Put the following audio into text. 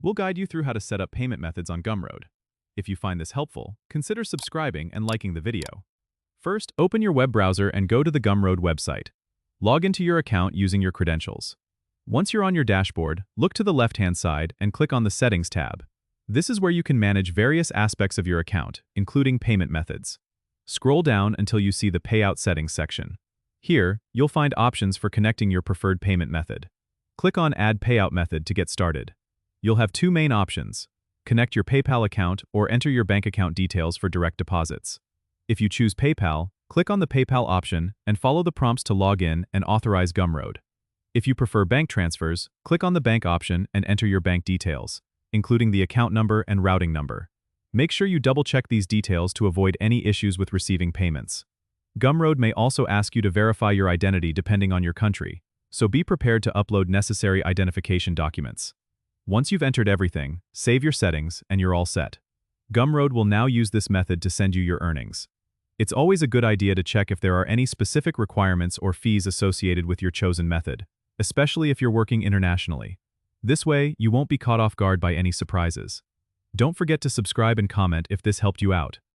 We'll guide you through how to set up payment methods on Gumroad. If you find this helpful, consider subscribing and liking the video. First, open your web browser and go to the Gumroad website. Log into your account using your credentials. Once you're on your dashboard, look to the left-hand side and click on the Settings tab. This is where you can manage various aspects of your account, including payment methods. Scroll down until you see the Payout Settings section. Here, you'll find options for connecting your preferred payment method. Click on Add Payout Method to get started. You'll have two main options: connect your PayPal account or enter your bank account details for direct deposits. If you choose PayPal, click on the PayPal option and follow the prompts to log in and authorize Gumroad. If you prefer bank transfers, click on the bank option and enter your bank details, including the account number and routing number. Make sure you double-check these details to avoid any issues with receiving payments. Gumroad may also ask you to verify your identity depending on your country, so be prepared to upload necessary identification documents. Once you've entered everything, save your settings and you're all set. Gumroad will now use this method to send you your earnings. It's always a good idea to check if there are any specific requirements or fees associated with your chosen method, especially if you're working internationally. This way, you won't be caught off guard by any surprises. Don't forget to subscribe and comment if this helped you out.